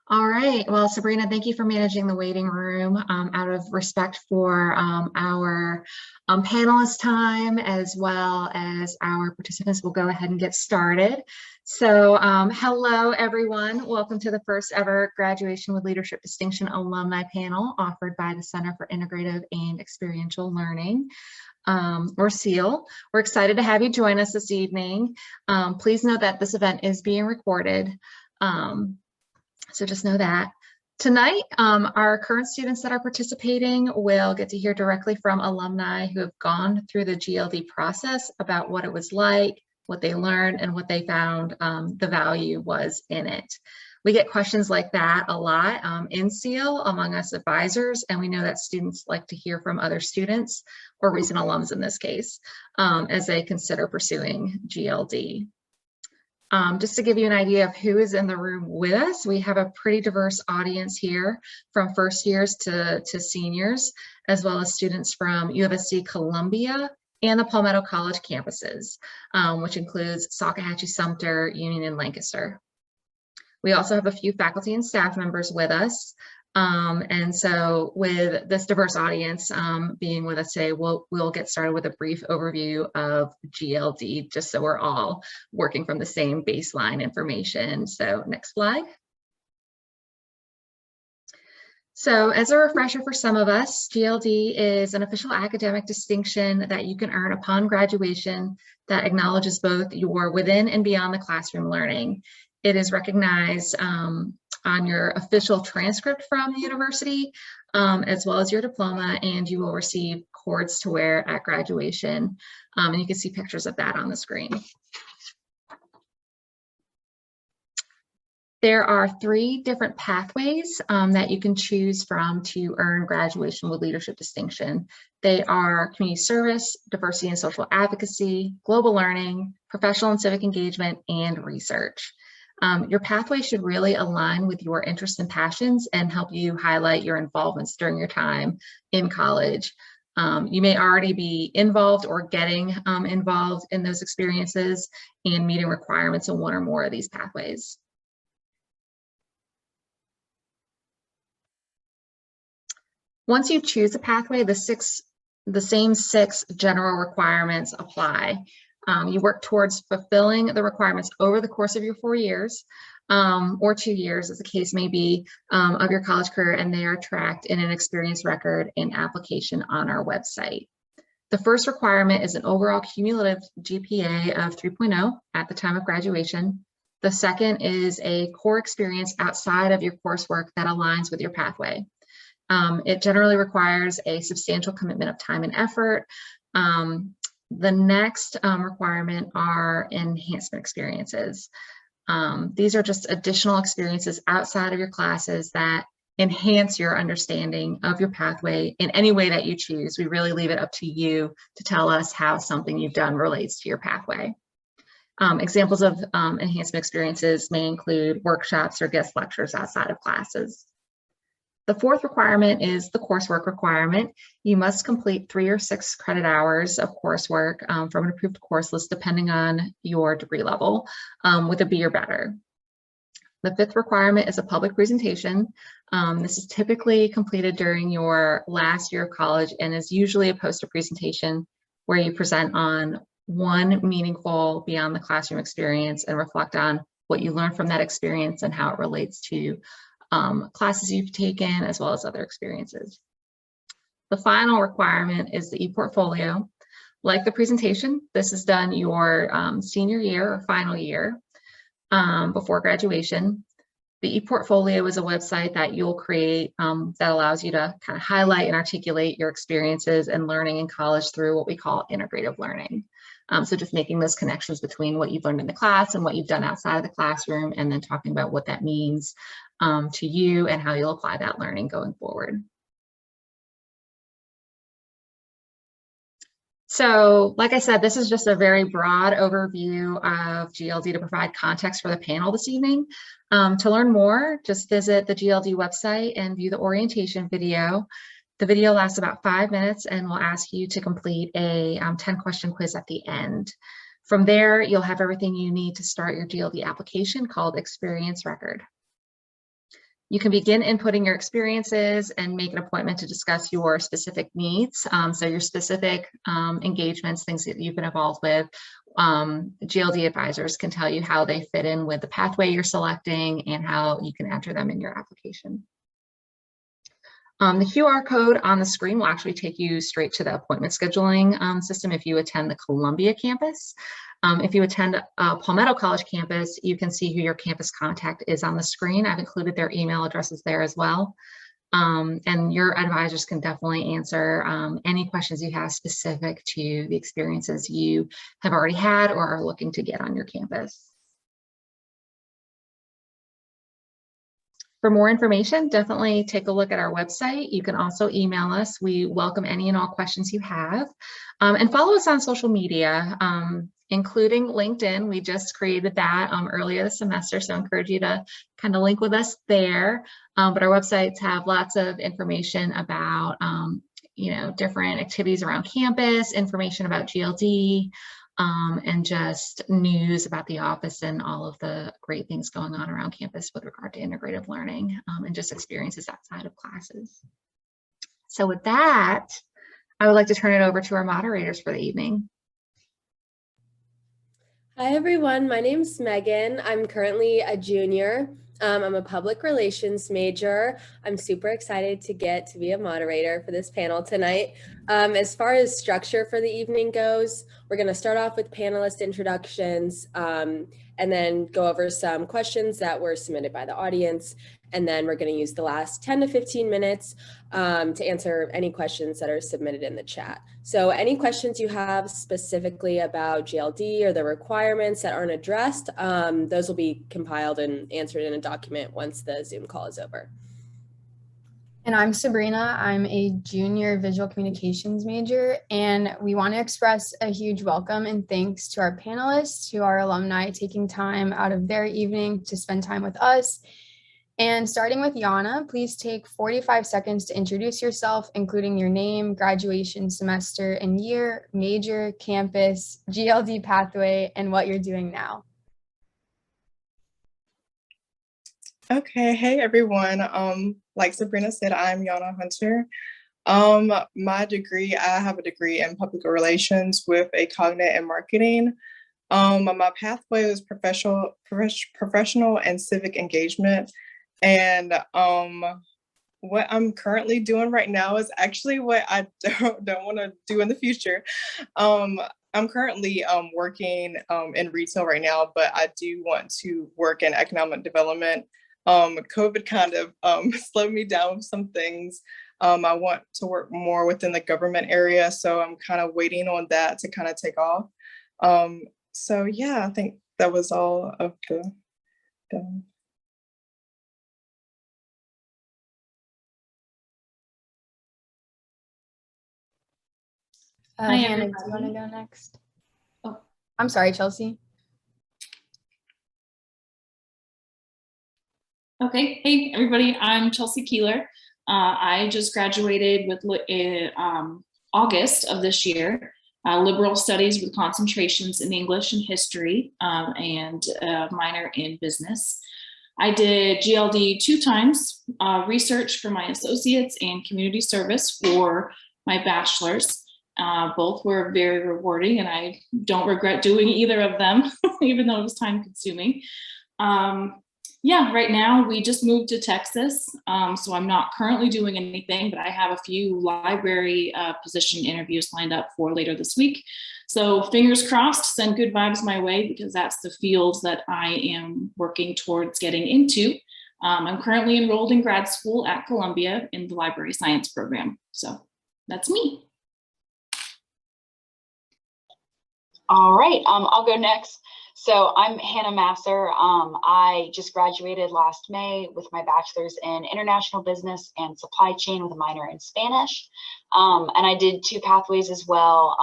All right. Well, Sabrina, thank you for managing the waiting room out of respect for our panelist time as well as our participants. We'll go ahead and get started. So hello, everyone. Welcome to the first ever Graduation with Leadership Distinction Alumni Panel offered by the Center for Integrative and Experiential Learning, or SEAL. We're excited to have you join us this evening. Please note that this event is being recorded. So just know that. Tonight, our current students that are participating will get to hear directly from alumni who have gone through the GLD process about what it was like, what they learned, and what they found the value was in it. We get questions like that a lot in SEAL among us advisors, and we know that students like to hear from other students, or recent alums in this case, as they consider pursuing GLD. Just to give you an idea of who is in the room with us, we have a pretty diverse audience here, from first years to seniors, as well as students from UofSC Columbia and the Palmetto College campuses, which includes Salkehatchie, Sumter, Union, and Lancaster. We also have a few faculty and staff members with us. And so with this diverse audience being with us today, we'll get started with a brief overview of GLD, just so we're all working from the same baseline information. So next slide. So as a refresher for some of us, GLD is an official academic distinction that you can earn upon graduation that acknowledges both your within and beyond the classroom learning. It is recognized on your official transcript from the university, as well as your diploma, and you will receive cords to wear at graduation. And you can see pictures of that on the screen. There are 3 different pathways that you can choose from to earn graduation with leadership distinction. They are community service, diversity and social advocacy, global learning, professional and civic engagement, and research. Your pathway should really align with your interests and passions and help you highlight your involvements during your time in college. You may already be involved or getting involved in those experiences and meeting requirements in 1 or more of these pathways. Once you choose a pathway, the same 6 general requirements apply. You work towards fulfilling the requirements over the course of your 4 years or 2 years, as the case may be, of your college career, and they are tracked in an experience record and application on our website. The first requirement is an overall cumulative GPA of 3.0 at the time of graduation. The second is a core experience outside of your coursework that aligns with your pathway. It generally requires a substantial commitment of time and effort. The next requirement are enhancement experiences. These are just additional experiences outside of your classes that enhance your understanding of your pathway in any way that you choose. We really leave it up to you to tell us how something you've done relates to your pathway. Examples of enhancement experiences may include workshops or guest lectures outside of classes. The fourth requirement is the coursework requirement. You must complete 3 or 6 credit hours of coursework from an approved course list, depending on your degree level, with a B or better. The fifth requirement is a public presentation. This is typically completed during your last year of college and is usually a poster presentation where you present on one meaningful beyond the classroom experience and reflect on what you learned from that experience and how it relates to classes you've taken, as well as other experiences. The final requirement is the e-portfolio. Like the presentation, this is done your senior year or final year before graduation. The e-portfolio is a website that you'll create that allows you to kind of highlight and articulate your experiences and learning in college through what we call integrative learning. So just making those connections between what you've learned in the class and what you've done outside of the classroom, and then talking about what that means to you and how you'll apply that learning going forward. So, like I said, this is just a very broad overview of GLD to provide context for the panel this evening. To learn more, just visit the GLD website and view the orientation video. The video lasts about 5 minutes and will ask you to complete a 10-question quiz at the end. From there, you'll have everything you need to start your GLD application called Experience Record. You can begin inputting your experiences and make an appointment to discuss your specific needs. So your specific engagements, things that you've been involved with. GLD advisors can tell you how they fit in with the pathway you're selecting and how you can enter them in your application. The QR code on the screen will actually take you straight to the appointment scheduling system if you attend the Columbia campus. If you attend Palmetto College campus, you can see who your campus contact is on the screen. I've included their email addresses there as well. And your advisors can definitely answer any questions you have specific to the experiences you have already had or are looking to get on your campus. For more information, definitely take a look at our website. You can also email us. We welcome any and all questions you have. And follow us on social media, including LinkedIn. We just created that earlier this semester, so I encourage you to kind of link with us there. But our websites have lots of information about different activities around campus, information about GLD, and just news about the office and all of the great things going on around campus with regard to integrative learning and just experiences outside of classes. So with that, I would like to turn it over to our moderators for the evening. Hi, everyone. My name's Megan. I'm currently a junior. I'm a public relations major. I'm super excited to get to be a moderator for this panel tonight. As far as structure for the evening goes, we're going to start off with panelist introductions and then go over some questions that were submitted by the audience. And then we're going to use the last 10 to 15 minutes to answer any questions that are submitted in the chat. So any questions you have specifically about GLD or the requirements that aren't addressed, those will be compiled and answered in a document once the Zoom call is over. And I'm Sabrina. I'm a junior visual communications major, and we want to express a huge welcome and thanks to our panelists, to our alumni taking time out of their evening to spend time with us. And starting with Yana, please take 45 seconds to introduce yourself, including your name, graduation semester and year, major, campus, GLD pathway, and what you're doing now. Okay, hey everyone. Like Sabrina said, I'm Yana Hunter. My degree, I have a degree in public relations with a cognate in marketing. My pathway was professional and civic engagement. And what I'm currently doing right now is actually what I don't want to do in the future. I'm currently working in retail right now, but I do want to work in economic development. COVID kind of slowed me down with some things. I want to work more within the government area, so I'm kind of waiting on that to kind of take off. So yeah, I think that was all of the Hannah, do you want to go next? Oh, I'm sorry, Chelsea. Okay, hey everybody, I'm Chelsea Keeler. I just graduated in August of this year, liberal studies with concentrations in English and history and a minor in business. I did GLD 2 times, research for my associates and community service for my bachelor's. Both were very rewarding and I don't regret doing either of them, even though it was time consuming. Yeah, right now we just moved to Texas, so I'm not currently doing anything, but I have a few library position interviews lined up for later this week. So fingers crossed, send good vibes my way because that's the field that I am working towards getting into. I'm currently enrolled in grad school at Columbia in the library science program. So that's me. All right, I'll go next. So I'm Hannah Masser. I just graduated last May with my bachelor's in international business and supply chain with a minor in Spanish. And I did 2 pathways as well.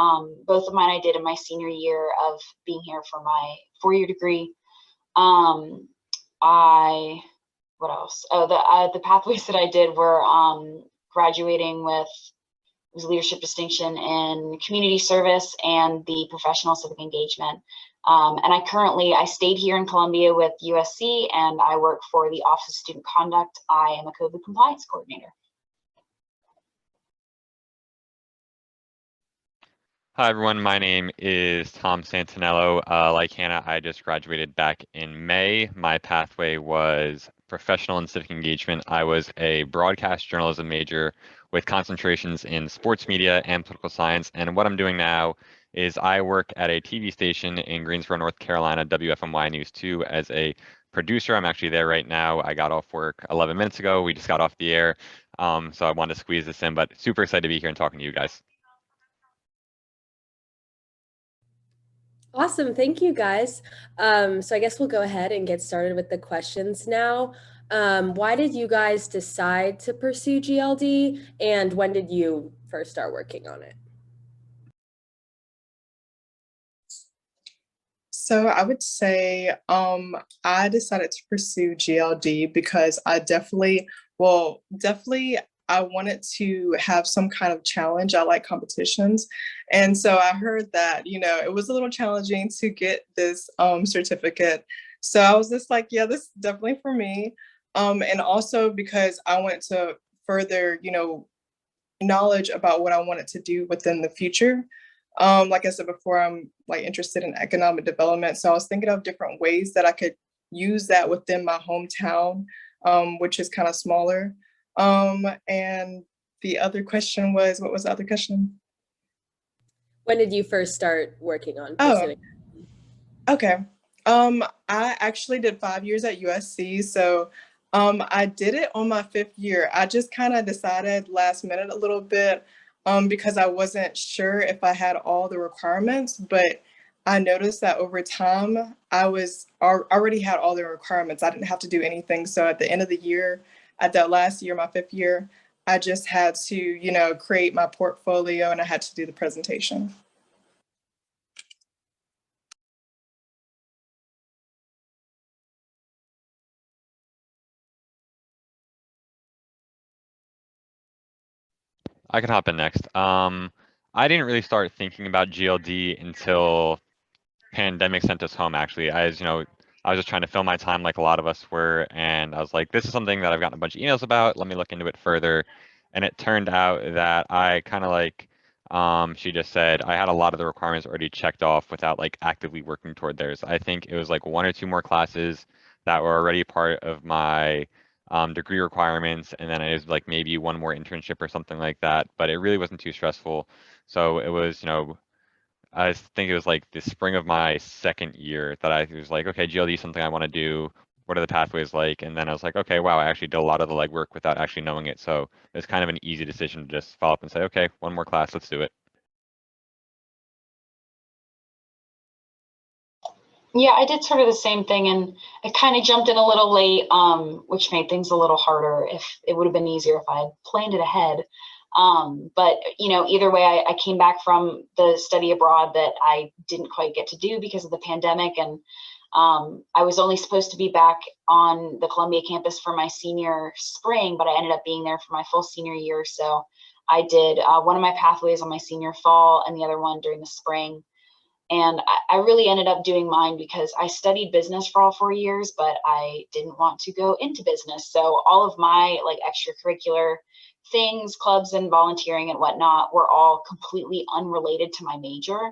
Both of mine I did in my senior year of being here for my 4-year degree. What else? Oh, the pathways that I did were graduating with leadership distinction in community service and the professional civic engagement. And I stayed here in Columbia with UofSC, and I work for the Office of Student Conduct. I am a COVID compliance coordinator. Hi, everyone. My name is Tom Santinello. Like Hannah, I just graduated back in May. My pathway was professional and civic engagement. I was a broadcast journalism major with concentrations in sports media and political science. And what I'm doing now is I work at a TV station in Greensboro, North Carolina, WFMY News 2, as a producer. I'm actually there right now. I got off work 11 minutes ago. We just got off the air. So I wanted to squeeze this in, but super excited to be here and talking to you guys. Awesome. Thank you, guys. So I guess we'll go ahead and get started with the questions now. Why did you guys decide to pursue GLD, and when did you first start working on it? So I would say I decided to pursue GLD because I definitely I wanted to have some kind of challenge. I like competitions. And so I heard that, it was a little challenging to get this certificate. So I was just like, yeah, this is definitely for me. And also because I wanted to further, knowledge about what I wanted to do within the future. Like I said before, I'm interested in economic development. So I was thinking of different ways that I could use that within my hometown, which is kind of smaller. And the other question was, what was the other question? When did you first start working on Oh, pursuing? okay. I actually did 5 years at USC. So I did it on my 5th year. I just kind of decided last minute a little bit because I wasn't sure if I had all the requirements, but I noticed that over time I already had all the requirements. I didn't have to do anything. So at the end of the year, at that last year, my 5th year, I just had to, create my portfolio and I had to do the presentation. I can hop in next. I didn't really start thinking about GLD until pandemic sent us home, actually. I was just trying to fill my time like a lot of us were, and I was like, this is something that I've gotten a bunch of emails about. Let me look into it further. And it turned out that I kind of she just said, I had a lot of the requirements already checked off without actively working toward theirs. I think it was 1 or 2 more classes that were already part of my degree requirements, and then it was maybe 1 more internship or something like that, but it really wasn't too stressful. So it was, I think it was the spring of my 2nd year that I was like, okay, GLD is something I want to do. What are the pathways like? And then I was like, okay, wow, I actually did a lot of the legwork without actually knowing it. So it was kind of an easy decision to just follow up and say, okay, 1 more class, let's do it. Yeah, I did sort of the same thing, and I kind of jumped in a little late, which made things a little harder. If it would have been easier if I had planned it ahead. But either way, I came back from the study abroad that I didn't quite get to do because of the pandemic, and I was only supposed to be back on the Columbia campus for my senior spring, but I ended up being there for my full senior year. So I did one of my pathways on my senior fall and the other one during the spring. And I really ended up doing mine because I studied business for all 4 years, but I didn't want to go into business. So all of my extracurricular things, clubs and volunteering and whatnot, were all completely unrelated to my major.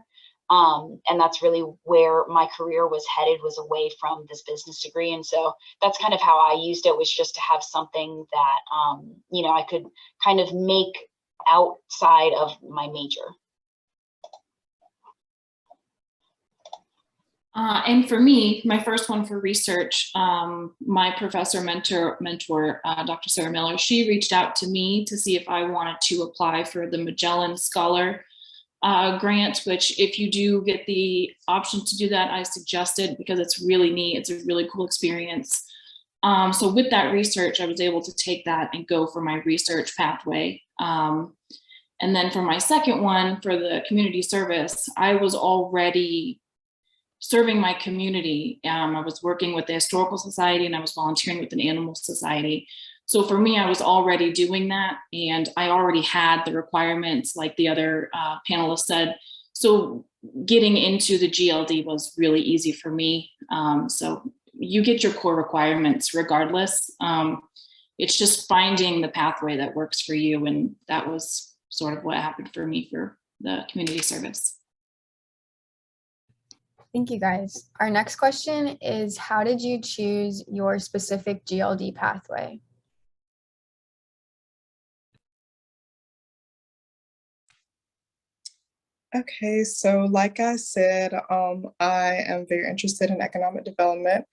And that's really where my career was headed, was away from this business degree. And so that's kind of how I used it, was just to have something that, I could kind of make outside of my major. And for me, my first one for research, my professor mentor, Dr. Sarah Miller, she reached out to me to see if I wanted to apply for the Magellan Scholar grant, which if you do get the option to do that, I suggest it because it's really neat. It's a really cool experience. So with that research, I was able to take that and go for my research pathway. And then for my second one, for the community service, I was already serving my community. I was working with the Historical Society and I was volunteering with an Animal Society. So for me, I was already doing that and I already had the requirements like the other panelists said. So getting into the GLD was really easy for me. So you get your core requirements regardless. It's just finding the pathway that works for you. And that was sort of what happened for me for the community service. Thank you, guys. Our next question is, how did you choose your specific GLD pathway? Okay, so like I said, I am very interested in economic development.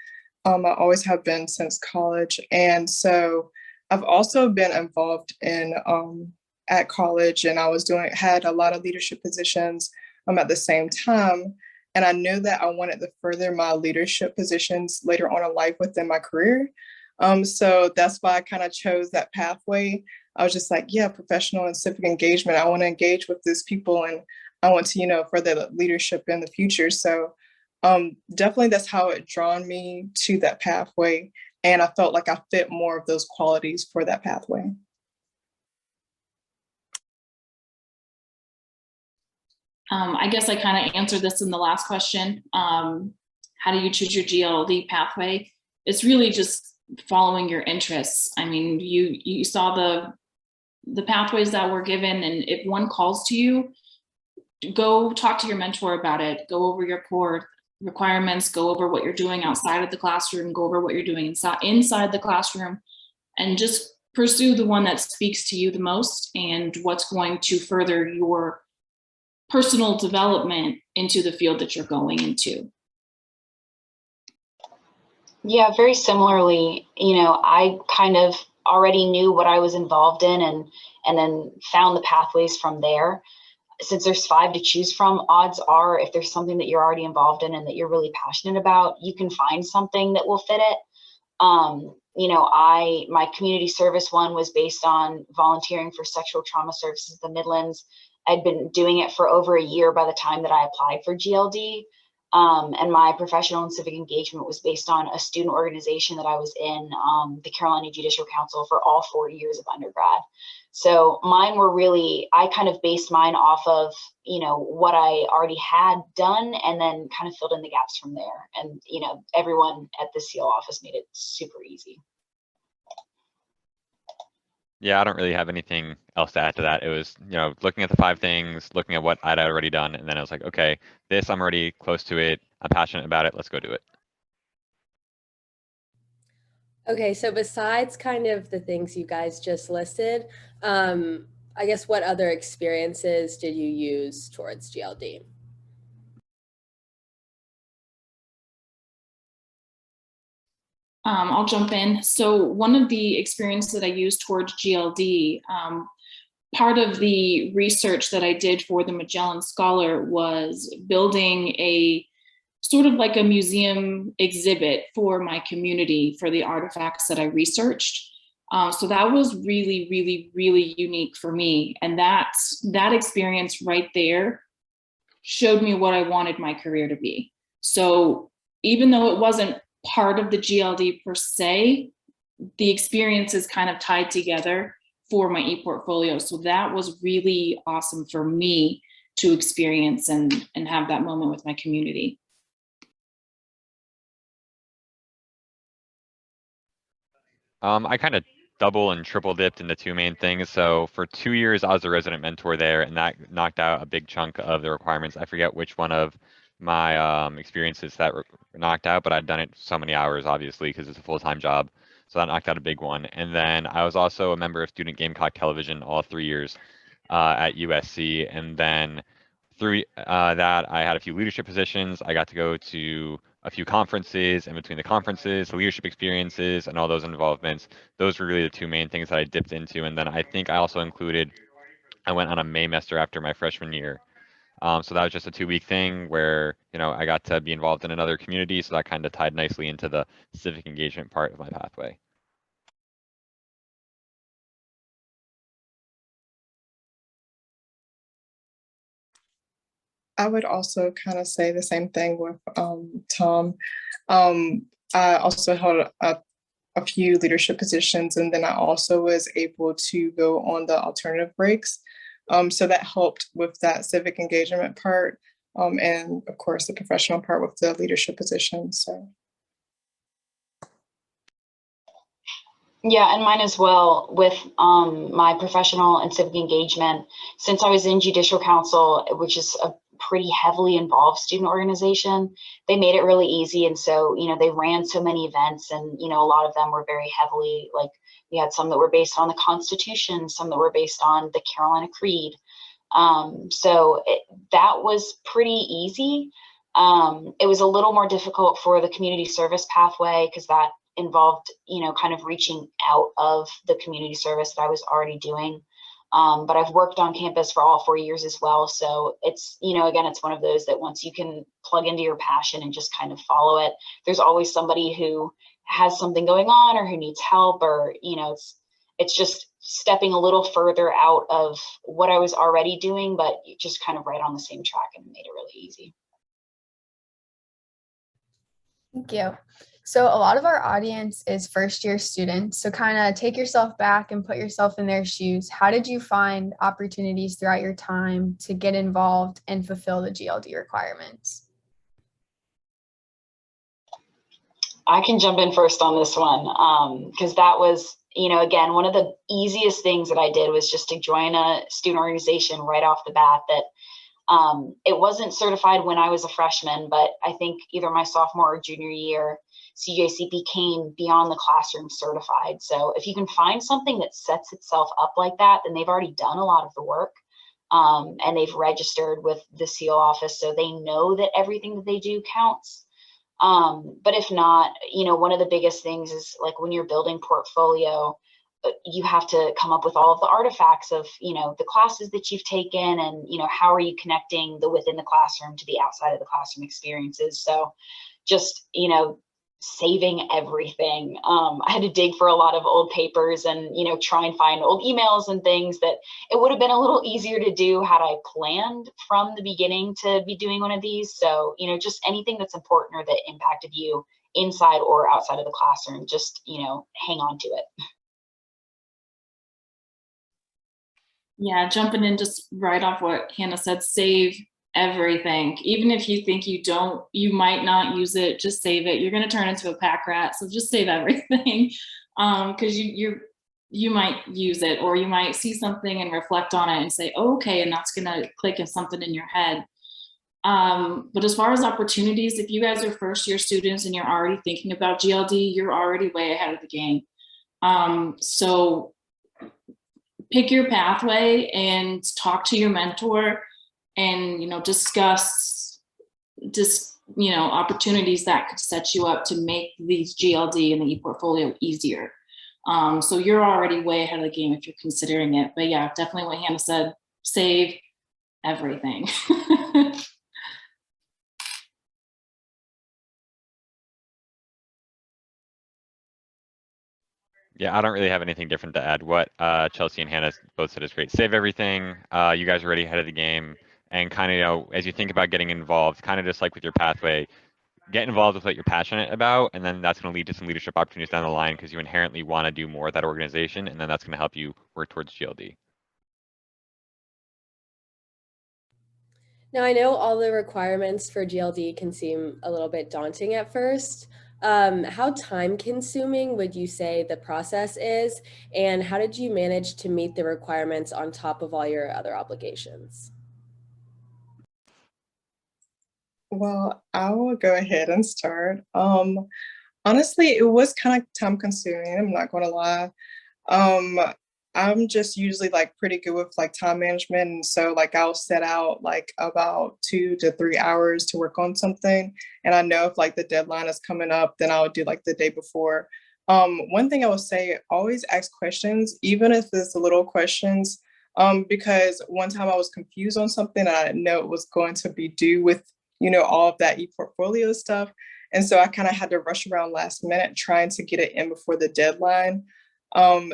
I always have been since college. And so I've also been involved in at college, and I was had a lot of leadership positions at the same time. And I knew that I wanted to further my leadership positions later on in life within my career. So that's why I kind of chose that pathway. I was just like, yeah, professional and civic engagement. I want to engage with these people, and I want to, further leadership in the future. So definitely that's how it drawn me to that pathway. And I felt like I fit more of those qualities for that pathway. I guess I kind of answered this in the last question. How do you choose your GLD pathway? It's really just following your interests. I mean, you saw the pathways that were given, and if one calls to you, go talk to your mentor about it. Go over your core requirements, go over what you're doing outside of the classroom, go over what you're doing inside the classroom, and just pursue the one that speaks to you the most and what's going to further your personal development into the field that you're going into. Yeah, very similarly, I kind of already knew what I was involved in and then found the pathways from there. Since there's 5 to choose from, odds are if there's something that you're already involved in and that you're really passionate about, you can find something that will fit it. My community service one was based on volunteering for sexual trauma services in the Midlands. I'd been doing it for over a year by the time that I applied for GLD. And my professional and civic engagement was based on a student organization that I was in, the Carolina Judicial Council, for all 4 years of undergrad. So mine were really, I kind of based mine off of, what I already had done, and then kind of filled in the gaps from there. And, everyone at the CO office made it super easy. Yeah, I don't really have anything else to add to that. It was, looking at the 5 things, looking at what I'd already done, and then I was like, okay, this, I'm already close to it. I'm passionate about it. Let's go do it. Okay, so besides kind of the things you guys just listed, I guess what other experiences did you use towards GLD? I'll jump in. So one of the experiences that I used towards GLD, part of the research that I did for the Magellan Scholar was building a sort of like a museum exhibit for my community for the artifacts that I researched. So that was really, really, really unique for me. And that experience right there showed me what I wanted my career to be. So even though it wasn't part of the GLD per se, the experiences kind of tied together for my e-portfolio. So that was really awesome for me to experience and have that moment with my community. I kind of double and triple dipped into 2 main things. So for 2 years, I was a resident mentor there, and that knocked out a big chunk of the requirements. I forget which one of my experiences that knocked out, but I'd done it so many hours, obviously, because it's a full-time job. So that knocked out a big one. And then I was also a member of Student Gamecock Television all 3 years at UofSC. And then through that, I had a few leadership positions. I got to go to a few conferences, and between the conferences, the leadership experiences, and all those involvements, those were really the 2 main things that I dipped into. And then I think I also included, I went on a Maymester after my freshman year. So that was just a 2-week thing where, I got to be involved in another community. So that kind of tied nicely into the civic engagement part of my pathway. I would also kind of say the same thing with Tom. I also held a few leadership positions, and then I also was able to go on the alternative breaks. So that helped with that civic engagement part. and of course the professional part with the leadership position. So. Yeah, and mine as well with my professional and civic engagement. Since I was in judicial council, which is a pretty heavily involved student organization, they made it really easy. And so, they ran so many events, and, a lot of them were very heavily, like, we had some that were based on the Constitution, some that were based on the Carolina Creed. So that was pretty easy. It was a little more difficult for the community service pathway because that involved, kind of reaching out of the community service that I was already doing. But I've worked on campus for all 4 years as well. So it's, again, it's one of those that once you can plug into your passion and just kind of follow it, there's always somebody who has something going on or who needs help, or, it's just stepping a little further out of what I was already doing, but just kind of right on the same track, and made it really easy. Thank you. So a lot of our audience is first-year students. So kind of take yourself back and put yourself in their shoes. How did you find opportunities throughout your time to get involved and fulfill the GLD requirements? I can jump in first on this one because that was, again, one of the easiest things that I did was just to join a student organization right off the bat that it wasn't certified when I was a freshman, but I think either my sophomore or junior year, CJC became beyond the classroom certified. So if you can find something that sets itself up like that, then they've already done a lot of the work, and they've registered with the seal office, so they know that everything that they do counts. But if not, one of the biggest things is like when you're building portfolio, you have to come up with all of the artifacts of, the classes that you've taken, and, how are you connecting the within the classroom to the outside of the classroom experiences. So just, saving everything. I had to dig for a lot of old papers and, try and find old emails and things that it would have been a little easier to do had I planned from the beginning to be doing one of these. So, just anything that's important or that impacted you inside or outside of the classroom, just, hang on to it. Yeah, jumping in just right off what Hannah said, save everything. Even if you think you might not use it, just save it. You're going to turn into a pack rat, so just save everything, because you might use it, or you might see something and reflect on it and say, oh, okay, and that's going to click in something in your head. But as far as opportunities, if you guys are first year students and you're already thinking about GLD, you're already way ahead of the game. So pick your pathway and talk to your mentor, and discuss opportunities that could set you up to make these GLD and the e-portfolio easier. So you're already way ahead of the game if you're considering it. But yeah, definitely what Hannah said, save everything. Yeah, I don't really have anything different to add. What Chelsea and Hannah both said is great. Save everything. You guys are already ahead of the game. And kind of, as you think about getting involved, kind of just like with your pathway, get involved with what you're passionate about, and then that's going to lead to some leadership opportunities down the line because you inherently want to do more at that organization, and then that's going to help you work towards GLD. Now, I know all the requirements for GLD can seem a little bit daunting at first. How time consuming would you say the process is, and how did you manage to meet the requirements on top of all your other obligations? Well, I will go ahead and start. Honestly, it was kind of time consuming. I'm not going to lie. I'm just usually like pretty good with like time management. And so like I'll set out like about 2 to 3 hours to work on something. And I know if like the deadline is coming up, then I'll do like the day before. One thing I would say, always ask questions, even if it's the little questions, because one time I was confused on something and I didn't know it was going to be due with, all of that e-portfolio stuff. And so I kind of had to rush around last minute trying to get it in before the deadline.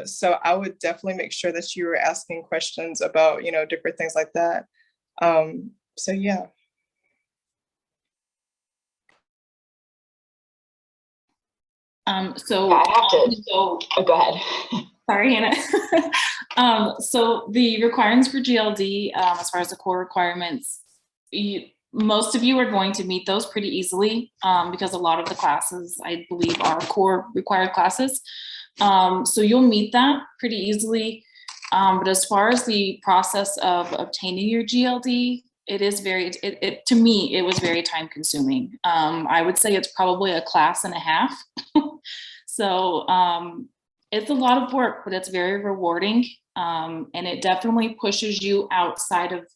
So I would definitely make sure that you were asking questions about, different things like that. So yeah. So yeah, I have to. Oh, go ahead. Sorry, Hannah. So the requirements for GLD, as far as the core requirements, most of you are going to meet those pretty easily because a lot of the classes, I believe, are core required classes. So you'll meet that pretty easily. But as far as the process of obtaining your GLD, it is very, to me, it was very time consuming. I would say it's probably a class and a half. So it's a lot of work, but it's very rewarding. And it definitely pushes you outside of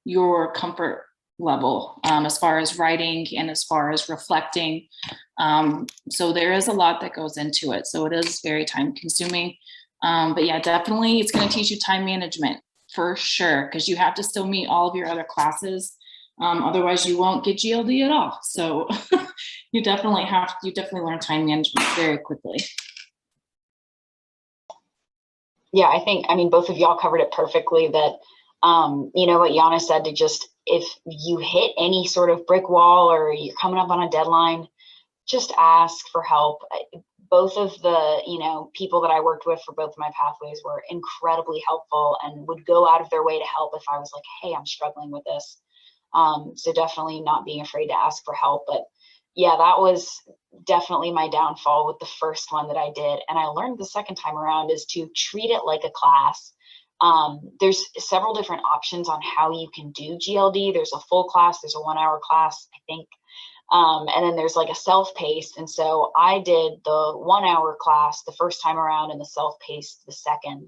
your comfort level as far as writing and as far as reflecting. So there is a lot that goes into it. So it is very time consuming. But yeah, definitely it's going to teach you time management for sure, because you have to still meet all of your other classes. Otherwise you won't get GLD at all. So you definitely learn time management very quickly. Yeah, I mean, both of y'all covered it perfectly, that, you know what Yana said, to just, if you hit any sort of brick wall or you're coming up on a deadline, just ask for help. Both of the, you know, people that I worked with for both of my pathways were incredibly helpful and would go out of their way to help if I was like, hey, I'm struggling with this. So definitely not being afraid to ask for help. But yeah, that was definitely my downfall with the first one that I did. And I learned the second time around is to treat it like a class. There's several different options on how you can do GLD. There's a full class, there's a 1 hour class, I think. And then there's like a self-paced. And so I did the 1 hour class the first time around and the self-paced the second.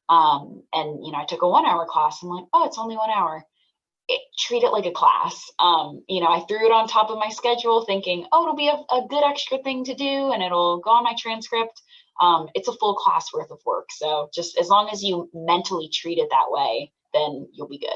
And, you know, I took a 1 hour class. I'm like, oh, it's only 1 hour. Treat it like a class. You know, I threw it on top of my schedule thinking, oh, it'll be a good extra thing to do and it'll go on my transcript. It's a full class worth of work. So just as long as you mentally treat it that way, then you'll be good.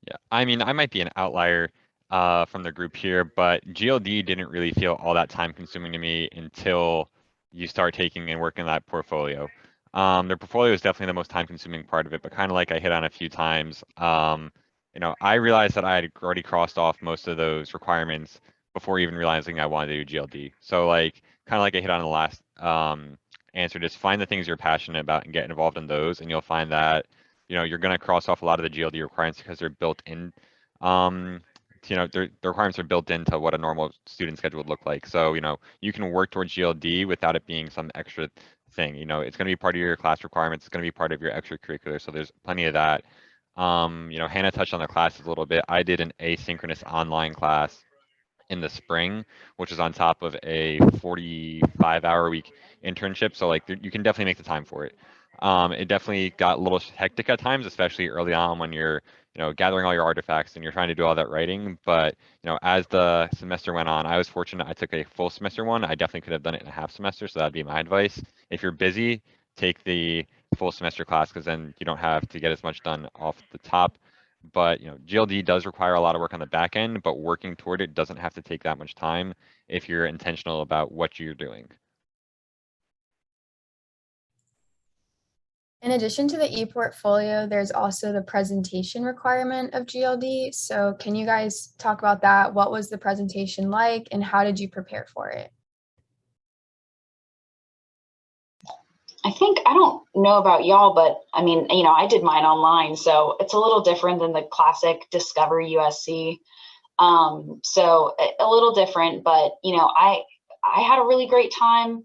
Yeah, I mean, I might be an outlier from the group here, but GLD didn't really feel all that time consuming to me until you start taking and working that portfolio. Their portfolio is definitely the most time consuming part of it, but kind of like I hit on a few times, you know, I realized that I had already crossed off most of those requirements before even realizing I wanted to do GLD. So like, kind of like I hit on the last answer, just find the things you're passionate about and get involved in those, and you'll find that, you know, you're going to cross off a lot of the GLD requirements because they're built in. You know, the requirements are built into what a normal student schedule would look like. So, you know, you can work towards GLD without it being some extra thing. You know, it's going to be part of your class requirements. It's going to be part of your extracurricular. So there's plenty of that. You know, Hannah touched on the classes a little bit. I did an asynchronous online class in the spring, which is on top of a 45-hour-a-week internship. So like you can definitely make the time for it. It definitely got a little hectic at times, especially early on when you're, you know, gathering all your artifacts and you're trying to do all that writing. But, you know, as the semester went on, I was fortunate I took a full semester one. I definitely could have done it in a half semester. So that'd be my advice. If you're busy, take the full semester class, because then you don't have to get as much done off the top. But, you know, GLD does require a lot of work on the back end, but working toward it doesn't have to take that much time if you're intentional about what you're doing. In addition to the e-portfolio, there's also the presentation requirement of GLD. So can you guys talk about that? What was the presentation like and how did you prepare for it? I think, I don't know about y'all, but I mean, you know, I did mine online, so it's a little different than the classic Discover USC. So a little different, but you know, I had a really great time.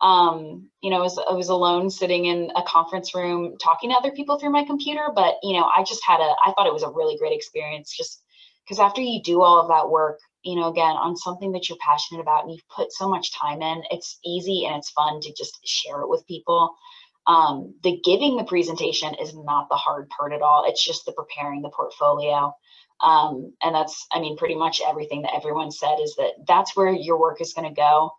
You know, I was alone sitting in a conference room talking to other people through my computer, but you know, I thought it was a really great experience, just because after you do all of that work, you know, again, on something that you're passionate about and you've put so much time in, it's easy and it's fun to just share it with people. The giving the presentation is not the hard part at all. It's just the preparing the portfolio. And that's, I mean, pretty much everything that everyone said is that's where your work is going to go,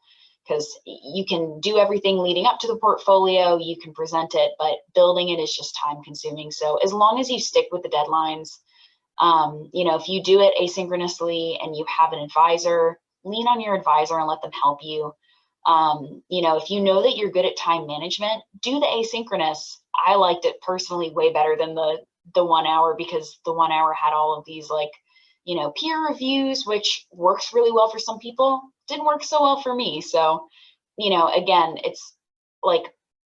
because you can do everything leading up to the portfolio, you can present it, but building it is just time consuming. So as long as you stick with the deadlines, you know, if you do it asynchronously and you have an advisor, lean on your advisor and let them help you. You know, if you know that you're good at time management, do the asynchronous. I liked it personally way better than the 1 hour, because the 1 hour had all of these, like, you know, peer reviews, which works really well for some people, didn't work so well for me. So, you know, again, it's like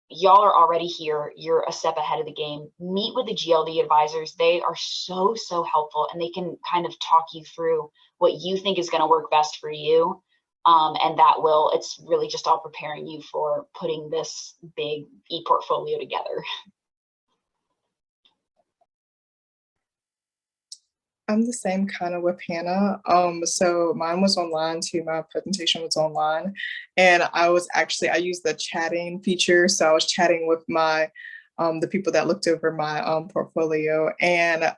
y'all are already here. You're a step ahead of the game. Meet with the GLD advisors. They are so helpful, and they can kind of talk you through what you think is going to work best for you. And it's really just all preparing you for putting this big e-portfolio together. I'm the same kind of with Hannah. So mine was online too. My presentation was online, and I used the chatting feature. So I was chatting with the people that looked over my portfolio, and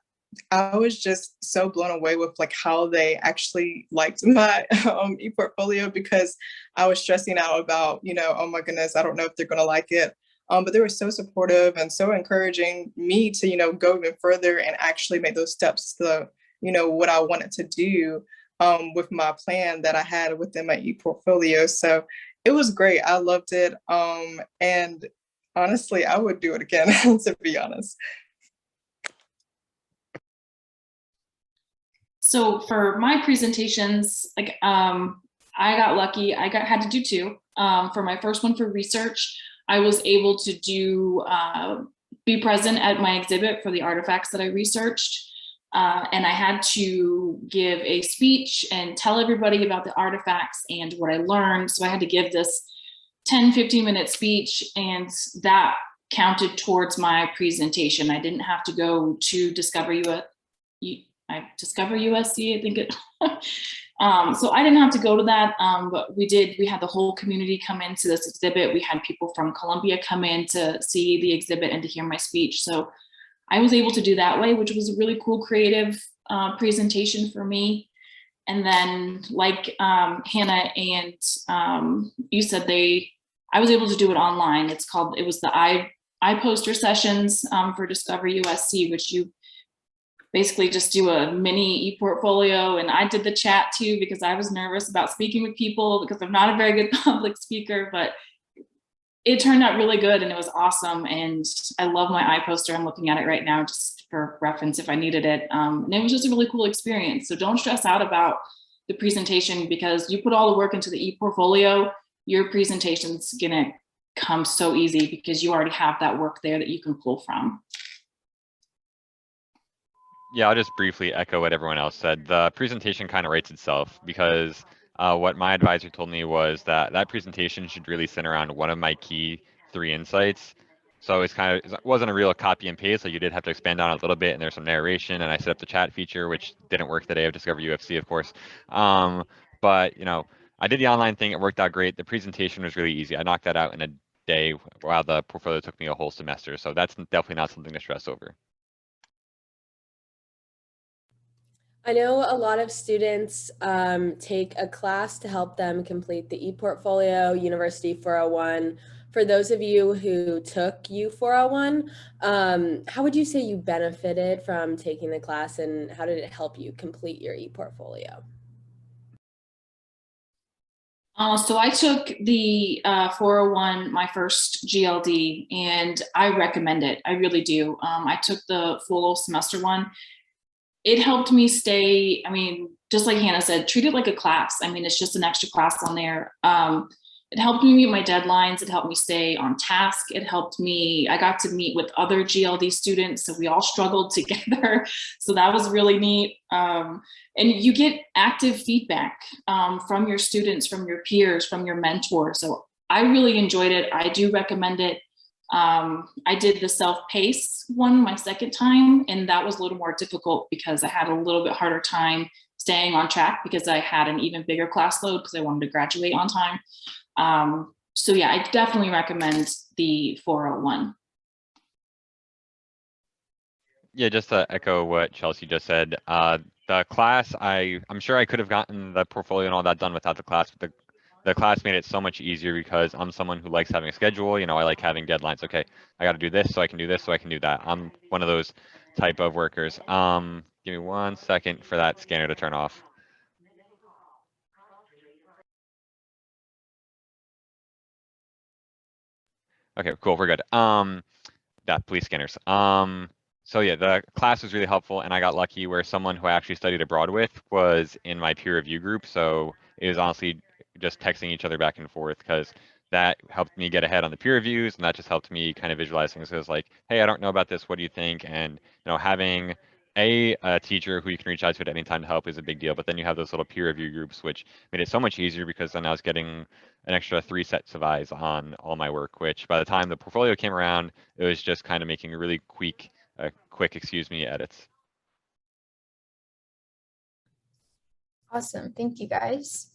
I was just so blown away with like how they actually liked my e-portfolio, because I was stressing out about, oh my goodness, I don't know if they're gonna like it. But they were so supportive and so encouraging me to, go even further and actually make those steps to, what I wanted to do with my plan that I had within my e-portfolio. So it was great. I loved it. And honestly, I would do it again, to be honest. So for my presentations, like I got lucky. I had to do two. For my first one for research, I was able to be present at my exhibit for the artifacts that I researched. And I had to give a speech and tell everybody about the artifacts and what I learned. So I had to give this 10-15-minute speech, and that counted towards my presentation. I didn't have to go to Discover UofSC, I think it. So I didn't have to go to that, but we had the whole community come into this exhibit. We had people from Columbia come in to see the exhibit and to hear my speech. So I was able to do that way, which was a really cool, creative presentation for me. And then like Hannah and you said, I was able to do it online. It was the iPoster sessions for Discover UofSC, which you basically just do a mini e-portfolio. And I did the chat too, because I was nervous about speaking with people because I'm not a very good public speaker, but it turned out really good and it was awesome. And I love my iPoster. I'm looking at it right now just for reference if I needed it. And it was just a really cool experience. So don't stress out about the presentation, because you put all the work into the e-portfolio, your presentation's gonna come so easy because you already have that work there that you can pull from. Yeah, I'll just briefly echo what everyone else said. The presentation kind of writes itself, because what my advisor told me was that presentation should really center around one of my key 3 insights. So it wasn't a real copy and paste. So you did have to expand on it a little bit, and there's some narration, and I set up the chat feature, which didn't work the day of Discover UofSC, of course. But I did the online thing. It worked out great. The presentation was really easy. I knocked that out in a day, while the portfolio took me a whole semester. So that's definitely not something to stress over. I know a lot of students take a class to help them complete the ePortfolio, University 401. For those of you who took U401, how would you say you benefited from taking the class, and how did it help you complete your ePortfolio? So I took the 401, my first GLD, and I recommend it. I really do. I took the full semester one. It helped me stay, just like Hannah said, treat it like a class. It's just an extra class on there. It helped me meet my deadlines. It helped me stay on task. I got to meet with other GLD students, so we all struggled together. So that was really neat. And you get active feedback from your students, from your peers, from your mentor. So I really enjoyed it. I do recommend it. I did the self-pace one my second time, and that was a little more difficult because I had a little bit harder time staying on track because I had an even bigger class load because I wanted to graduate on time. So yeah, I definitely recommend the 401. Yeah, just to echo what Chelsea just said, the class, I'm sure I could have gotten the portfolio and all that done without the class, but the class made it so much easier because I'm someone who likes having a schedule. I like having deadlines. Okay, I got to do this so I can do this so I can do that. I'm one of those type of workers. Give me 1 second for that scanner to turn off. Okay, cool, we're good. Yeah, police scanners. So yeah, the class was really helpful, and I got lucky where someone who I actually studied abroad with was in my peer review group. So it was honestly just texting each other back and forth, because that helped me get ahead on the peer reviews, and that just helped me kind of visualize things. So it was like, hey, I don't know about this. What do you think? And having a teacher who you can reach out to at any time to help is a big deal. But then you have those little peer review groups, which made it so much easier because then I was getting an extra 3 sets of eyes on all my work. Which by the time the portfolio came around, it was just kind of making really quick, edits. Awesome. Thank you, guys.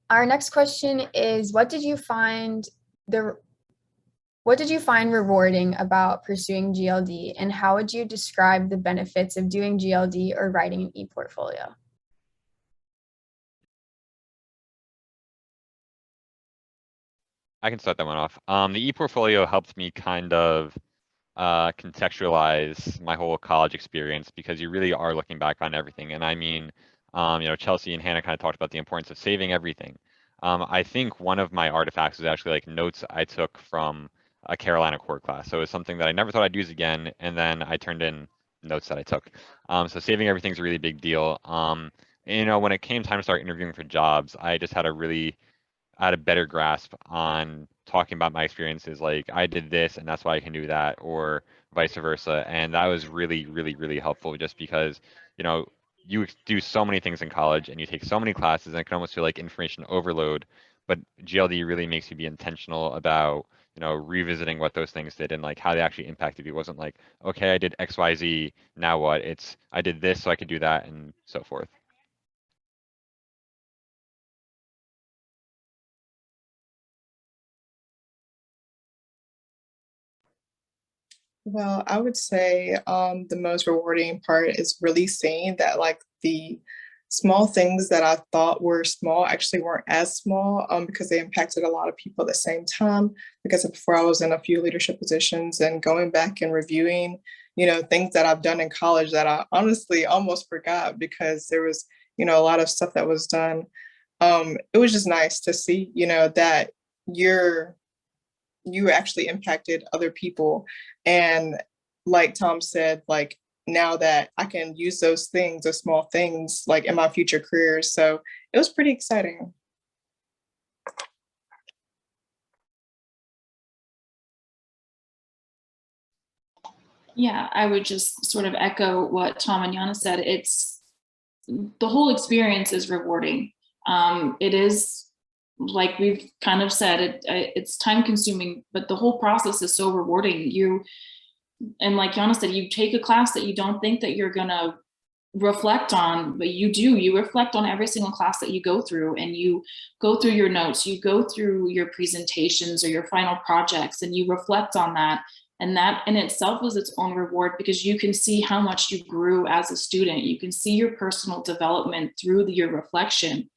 Our next question is, what did you find rewarding about pursuing GLD, and how would you describe the benefits of doing GLD or writing an e-portfolio? I can start that one off. The e-portfolio helped me kind of contextualize my whole college experience, because you really are looking back on everything. And I mean, Chelsea and Hannah kind of talked about the importance of saving everything. I think one of my artifacts was actually like notes I took from a Carolina core class. So it was something that I never thought I'd use again, and then I turned in notes that I took. So saving everything is a really big deal. When it came time to start interviewing for jobs, I just had a better grasp on talking about my experiences, like I did this and that's why I can do that, or vice versa. And that was really, really, really helpful, just because, you do so many things in college and you take so many classes and it can almost feel like information overload. But GLD really makes you be intentional about, revisiting what those things did and like how they actually impacted you. It wasn't like, okay, I did XYZ, now what? It's I did this so I could do that, and so forth. Well, I would say the most rewarding part is really seeing that like the small things that I thought were small actually weren't as small, because they impacted a lot of people at the same time. Because before I was in a few leadership positions, and going back and reviewing, things that I've done in college that I honestly almost forgot, because there was, a lot of stuff that was done. It was just nice to see, that you actually impacted other people. And like Tom said, like now that I can use those things, those small things, like in my future careers. So it was pretty exciting. Yeah, I would just sort of echo what Tom and Yana said. The whole experience is rewarding. It is, like we've kind of said, it's time consuming, but the whole process is so rewarding. And like Yana said, you take a class that you don't think that you're gonna reflect on, but you reflect on every single class that you go through, and you go through your notes, you go through your presentations or your final projects, and you reflect on that. And that in itself is its own reward, because you can see how much you grew as a student. You can see your personal development through your reflection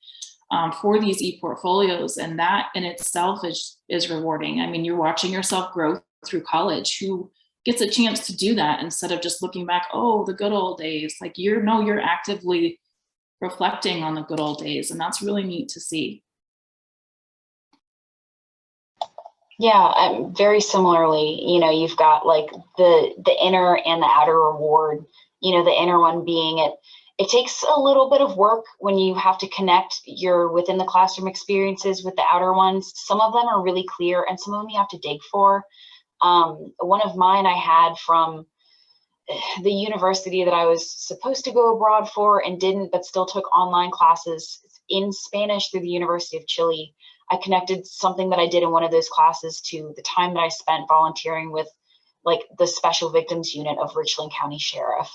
for these e-portfolios. And that in itself is rewarding. I mean, you're watching yourself grow through college. Who gets a chance to do that instead of just looking back, oh, the good old days? Like you're actively reflecting on the good old days. And that's really neat to see. Yeah, very similarly, you've got like the inner and the outer reward. The inner one being it takes a little bit of work when you have to connect your within the classroom experiences with the outer ones. Some of them are really clear, and some of them you have to dig for. One of mine I had from the university that I was supposed to go abroad for and didn't, but still took online classes in Spanish through the University of Chile. I connected something that I did in one of those classes to the time that I spent volunteering with like the special victims unit of Richland County Sheriff.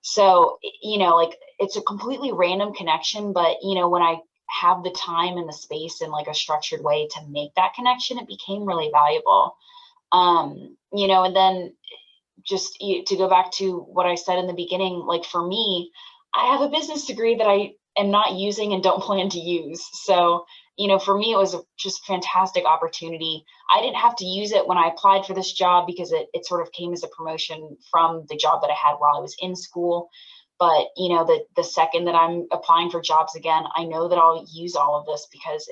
So, like it's a completely random connection, but when I have the time and the space in like a structured way to make that connection, it became really valuable. And then just to go back to what I said in the beginning, like for me, I have a business degree that I am not using and don't plan to use. So, for me, it was just fantastic opportunity. I didn't have to use it when I applied for this job, because it sort of came as a promotion from the job that I had while I was in school. But, the second that I'm applying for jobs again, I know that I'll use all of this, because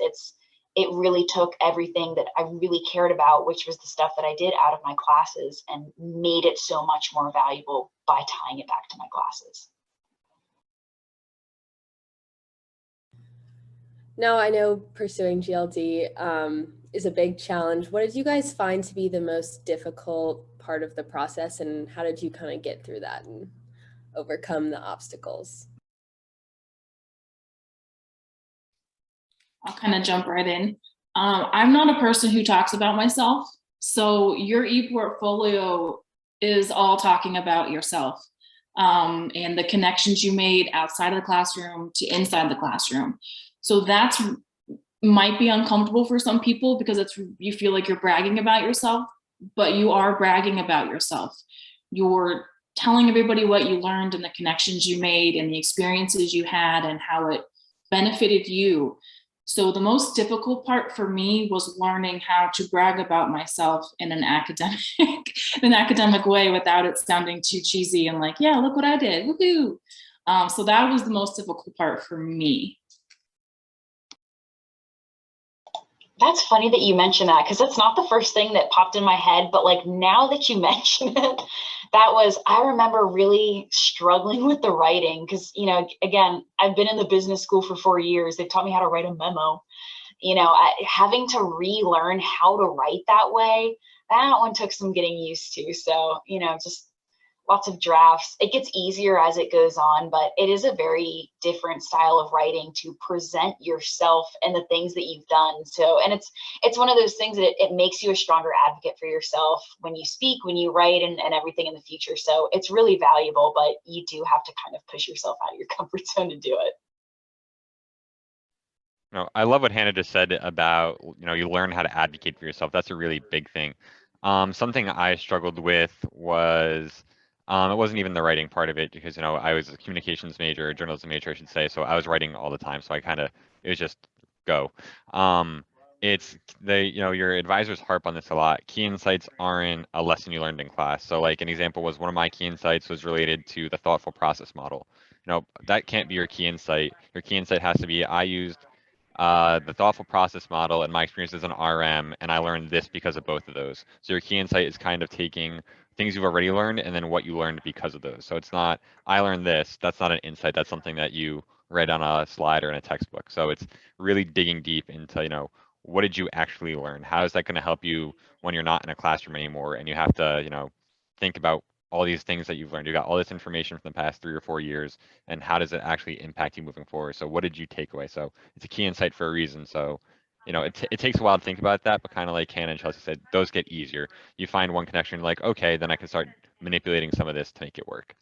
it really took everything that I really cared about, which was the stuff that I did out of my classes, and made it so much more valuable by tying it back to my classes. Now, I know pursuing GLD is a big challenge. What did you guys find to be the most difficult part of the process, and how did you kind of get through that and overcome the obstacles? I'll kind of jump right in. I'm not a person who talks about myself. So your e-portfolio is all talking about yourself and the connections you made outside of the classroom to inside the classroom. So that's might be uncomfortable for some people because you feel like you're bragging about yourself, but you are bragging about yourself. You're telling everybody what you learned and the connections you made and the experiences you had and how it benefited you. So the most difficult part for me was learning how to brag about myself in an academic way without it sounding too cheesy and like, yeah, look what I did, woohoo. So that was the most difficult part for me. That's funny that you mentioned that, because that's not the first thing that popped in my head, but like now that you mention it, I remember really struggling with the writing because, you know, again, I've been in the business school for 4 years. They've taught me how to write a memo, you know, having to relearn how to write that way, that one took some getting used to. So, you know, just lots of drafts. It gets easier as it goes on, but it is a very different style of writing to present yourself and the things that you've done. So, and it's one of those things that it makes you a stronger advocate for yourself when you speak, when you write, and everything in the future. So it's really valuable, but you do have to kind of push yourself out of your comfort zone to do it. No, I love what Hannah just said about, you know, you learn how to advocate for yourself. That's a really big thing. Something I struggled with was, it wasn't even the writing part of it because, you know, I was a communications major, journalism major, I should say. So I was writing all the time. So it was just go. It's you know, your advisors harp on this a lot. Key insights aren't a lesson you learned in class. So like an example was one of my key insights was related to the thoughtful process model. You know, that can't be your key insight. Your key insight has to be, I used the thoughtful process model and my experience as an RM, and I learned this because of both of those. So your key insight is kind of taking things you've already learned and then what you learned because of those. So it's not, I learned this, that's not an insight, that's something that you read on a slide or in a textbook. So it's really digging deep into, you know, what did you actually learn? How is that going to help you when you're not in a classroom anymore and you have to, you know, think about all these things that you've learned. You got all this information from the past 3 or 4 years, and how does it actually impact you moving forward? So what did you take away? So it's a key insight for a reason. So, you know, it takes a while to think about that, but kind of like Hannah and Chelsea said, those get easier. You find one connection, like, okay, then I can start manipulating some of this to make it work.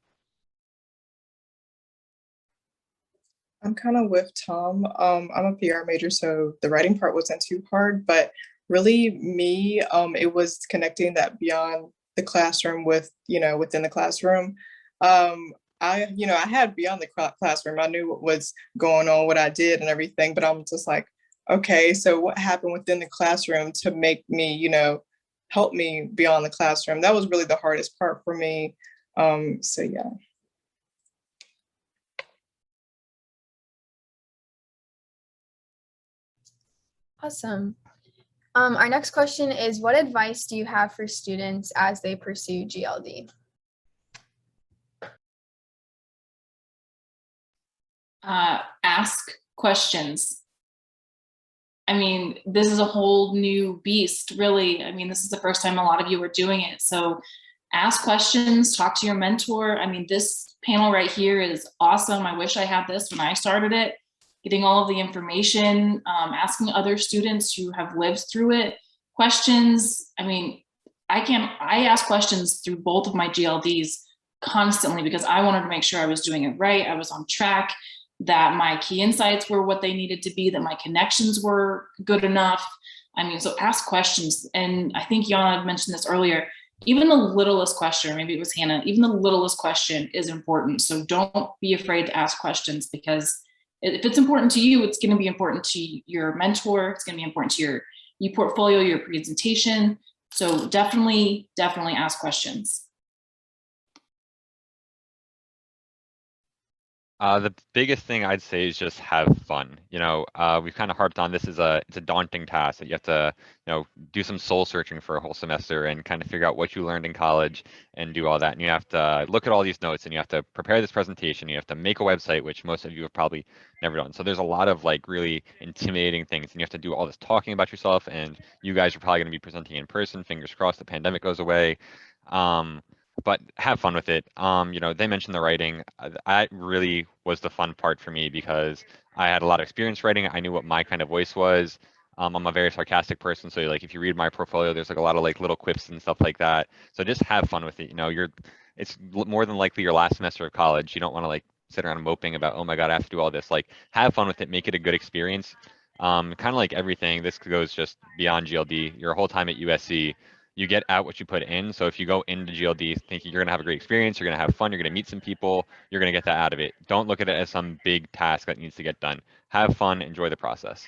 I'm kind of with Tom. I'm a PR major, so the writing part wasn't too hard, but really me, it was connecting that beyond the classroom with, you know, within the classroom. I had beyond the classroom, I knew what was going on, what I did and everything, but I'm just like, okay, so what happened within the classroom to make me, you know, help me beyond the classroom? That was really the hardest part for me. So yeah. Awesome. Our next question is, what advice do you have for students as they pursue GLD? Ask questions. I mean, this is a whole new beast, really. I mean, this is the first time a lot of you are doing it. So ask questions, talk to your mentor. I mean, this panel right here is awesome. I wish I had this when I started it. Getting all of the information, asking other students who have lived through it, questions. I mean, I ask questions through both of my GLDs constantly because I wanted to make sure I was doing it right. I was on track, that my key insights were what they needed to be, that my connections were good enough. I mean, so ask questions. And I think Yana mentioned this earlier, even the littlest question, or maybe it was Hannah, even the littlest question is important. So don't be afraid to ask questions, because if it's important to you, it's going to be important to your mentor. It's going to be important to your portfolio, your presentation. So definitely ask questions. The biggest thing I'd say is just have fun. You know, we've kind of harped on this it's a daunting task that you have to, you know, do some soul searching for a whole semester and kind of figure out what you learned in college and do all that. And you have to look at all these notes and you have to prepare this presentation. You have to make a website, which most of you have probably never done. So there's a lot of like really intimidating things and you have to do all this talking about yourself. And you guys are probably going to be presenting in person. Fingers crossed the pandemic goes away. But have fun with it. You know, they mentioned the writing. That really was the fun part for me because I had a lot of experience writing. I knew what my kind of voice was. I'm a very sarcastic person, so like if you read my portfolio, there's like a lot of like little quips and stuff like that. So just have fun with it. You know, it's more than likely your last semester of college. You don't want to like sit around moping about, oh my God, I have to do all this. Like have fun with it, make it a good experience. Kind of like everything, this goes just beyond GLD. Your whole time at USC, you get out what you put in. So if you go into GLD thinking you're going to have a great experience, you're going to have fun, you're going to meet some people, you're going to get that out of it. Don't look at it as some big task that needs to get done. Have fun, enjoy the process.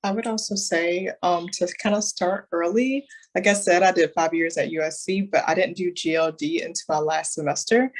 I would also say to kind of start early. Like I said, I did 5 years at USC, but I didn't do GLD until my last semester,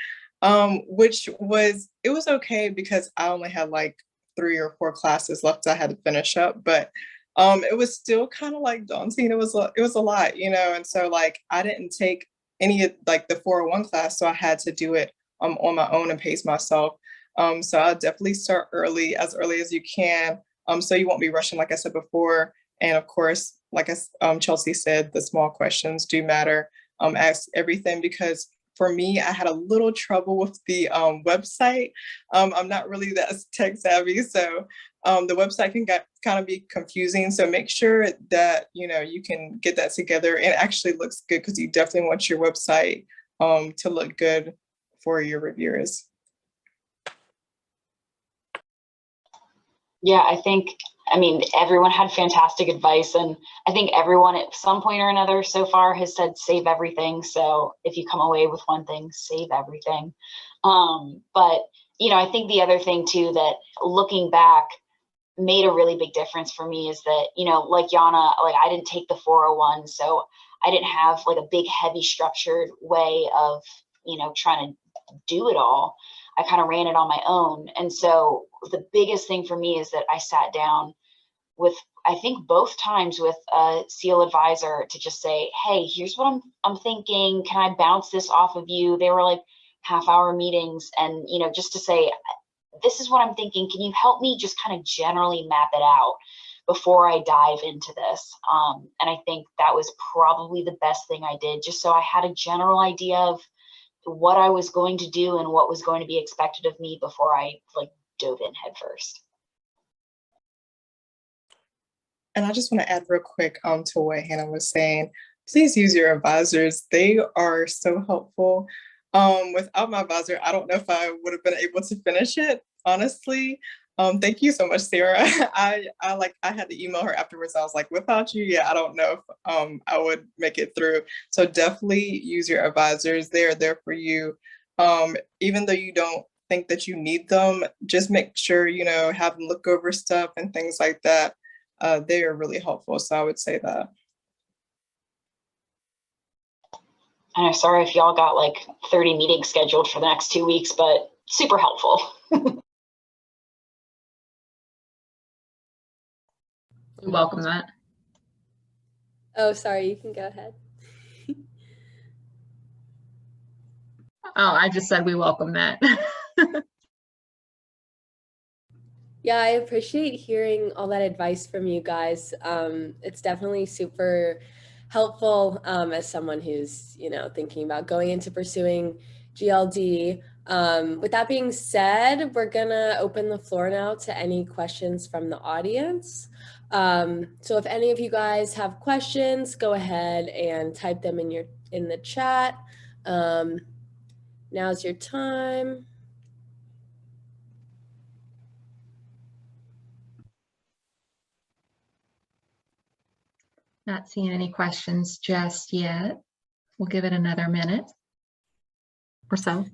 which was, it was okay because I only had like 3 or 4 classes left I had to finish up, but it was still kind of like daunting. It was a lot, you know, and so like I didn't take any of like the 401 class, so I had to do it on my own and pace myself. So I'll definitely start early as you can. So you won't be rushing, like I said before. And of course, like Chelsea said, the small questions do matter. Ask everything because for me, I had a little trouble with the website. I'm not really that tech savvy, so the website can kind of be confusing. So make sure that you can get that together and it actually looks good because you definitely want your website to look good for your reviewers. Yeah, I mean, everyone had fantastic advice, and I think everyone at some point or another so far has said save everything. So if you come away with one thing, save everything. But I think the other thing too that looking back made a really big difference for me is that, like Yana, like I didn't take the 401, so I didn't have like a big, heavy, structured way of, trying to do it all. I kind of ran it on my own. And so the biggest thing for me is that I sat down with, I think both times with a SEAL advisor to just say, hey, here's what I'm thinking. Can I bounce this off of you? They were like half-hour meetings. And, just to say, this is what I'm thinking. Can you help me just kind of generally map it out before I dive into this? And I think that was probably the best thing I did, just so I had a general idea of what I was going to do and what was going to be expected of me before I like dove in head first. And I just want to add real quick to what Hannah was saying. Please use your advisors. They are so helpful. Without my advisor, I don't know if I would have been able to finish it, honestly. Thank you so much, Sarah. I had to email her afterwards. I was like, without you, yeah, I don't know if I would make it through. So definitely use your advisors. They're there for you. Even though you don't think that you need them, just make sure, have them look over stuff and things like that. They are really helpful. So I would say that. I'm sorry if y'all got like 30 meetings scheduled for the next 2 weeks, but super helpful. We welcome that. Oh, sorry, you can go ahead. Oh, I just said we welcome that. Yeah, I appreciate hearing all that advice from you guys. It's definitely super helpful as someone who's, thinking about going into pursuing GLD. With that being said, we're gonna open the floor now to any questions from the audience. So if any of you guys have questions, go ahead and type them in the chat. Now's your time. Not seeing any questions just yet. We'll give it another minute or so.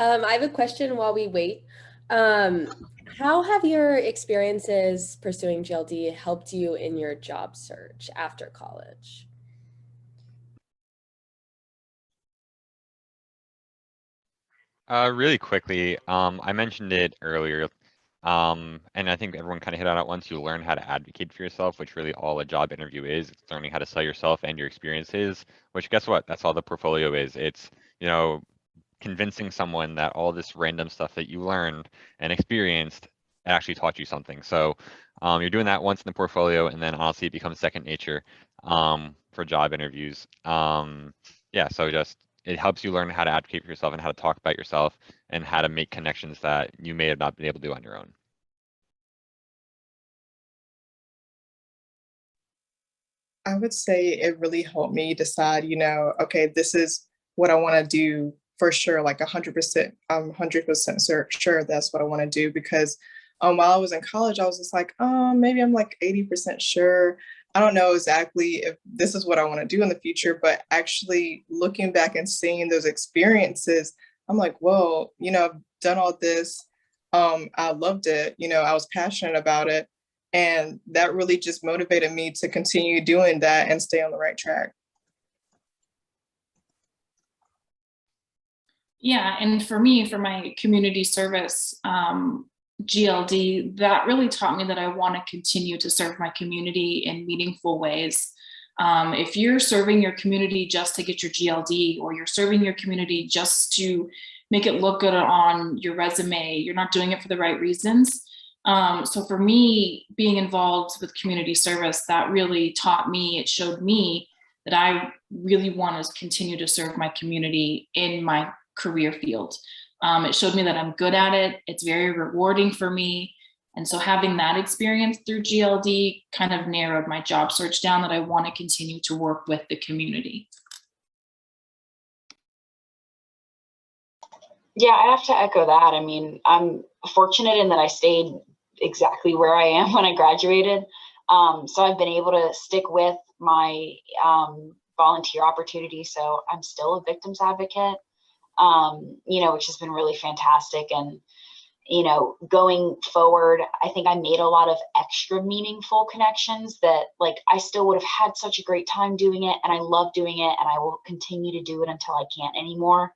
I have a question while we wait. How have your experiences pursuing GLD helped you in your job search after college? Really quickly, I mentioned it earlier, and I think everyone kind of hit on it once. You learn how to advocate for yourself, which really all a job interview is. It's learning how to sell yourself and your experiences, which guess what? That's all the portfolio is. It's, you know, convincing someone that all this random stuff that you learned and experienced actually taught you something. So you're doing that once in the portfolio, and then honestly, it becomes second nature for job interviews. Yeah, so just it helps you learn how to advocate for yourself and how to talk about yourself and how to make connections that you may have not been able to do on your own. I would say it really helped me decide, okay, this is what I want to do for sure, like 100%, I'm 100% sure that's what I want to do, because while I was in college, I was just like, maybe I'm like 80% sure. I don't know exactly if this is what I want to do in the future, but actually looking back and seeing those experiences, I'm like, whoa, I've done all this. I loved it. I was passionate about it. And that really just motivated me to continue doing that and stay on the right track. Yeah, and for me, for my community service GLD, that really taught me that I want to continue to serve my community in meaningful ways. If you're serving your community just to get your GLD, or you're serving your community just to make it look good on your resume, you're not doing it for the right reasons. So for me, being involved with community service, that really taught me, it showed me that I really want to continue to serve my community in my career field. It showed me that I'm good at it. It's very rewarding for me. And so having that experience through GLD kind of narrowed my job search down, that I want to continue to work with the community. Yeah, I have to echo that. I mean, I'm fortunate in that I stayed exactly where I am when I graduated. So I've been able to stick with my volunteer opportunity. So I'm still a victims advocate, which has been really fantastic. And, going forward, I think I made a lot of extra meaningful connections that, like, I still would have had such a great time doing it, and I love doing it, and I will continue to do it until I can't anymore.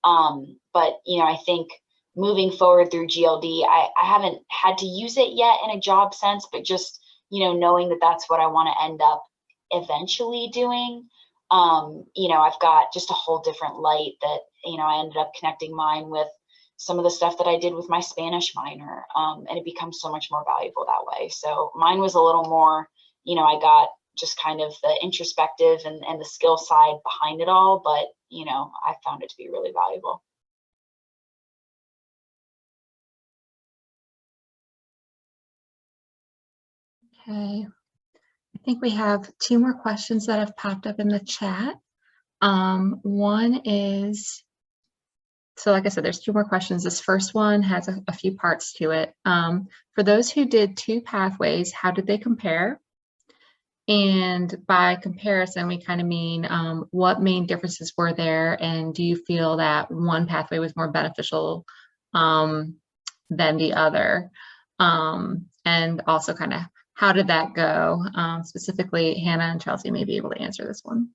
But, I think moving forward through GLD, I haven't had to use it yet in a job sense, but just, knowing that that's what I want to end up eventually doing. I've got just a whole different light that, I ended up connecting mine with some of the stuff that I did with my Spanish minor. And it becomes so much more valuable that way. So mine was a little more, I got just kind of the introspective and the skill side behind it all, but, I found it to be really valuable. Okay, I think we have 2 more questions that have popped up in the chat. One is, so like I said, there's 2 more questions. This first one has a few parts to it. For those who did 2 pathways, how did they compare? And by comparison, we kind of mean what main differences were there, and do you feel that one pathway was more beneficial than the other? And also kind of how did that go? Specifically, Hannah and Chelsea may be able to answer this one.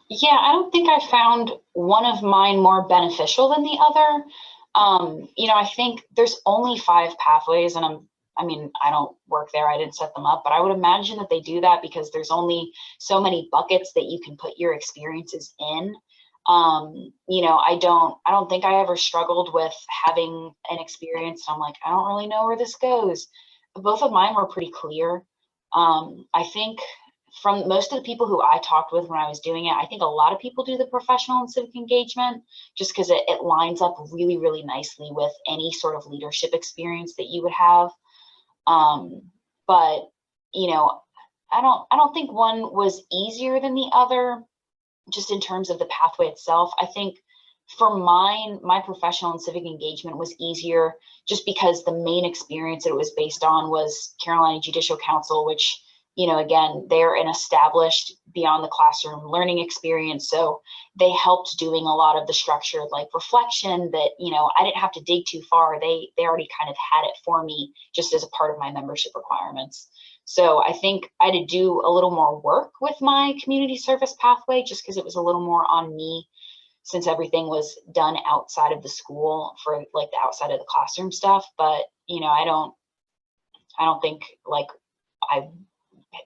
Yeah, I don't think I found one of mine more beneficial than the other. I think there's only 5 pathways, and I don't work there, I didn't set them up, but I would imagine that they do that because there's only so many buckets that you can put your experiences in. I don't think I ever struggled with having an experience. I'm like, I don't really know where this goes. Both of mine were pretty clear. I think from most of the people who I talked with when I was doing it, I think a lot of people do the professional and civic engagement just because it lines up really, really nicely with any sort of leadership experience that you would have. But I don't think one was easier than the other, just in terms of the pathway itself. I think for mine, my professional and civic engagement was easier just because the main experience that it was based on was Carolina Judicial Council, which, again, they're an established beyond the classroom learning experience. So they helped doing a lot of the structured like reflection that, I didn't have to dig too far. They already kind of had it for me just as a part of my membership requirements. So I think I had to do a little more work with my community service pathway just because it was a little more on me since everything was done outside of the school for like the outside of the classroom stuff. But, you know, I don't think like I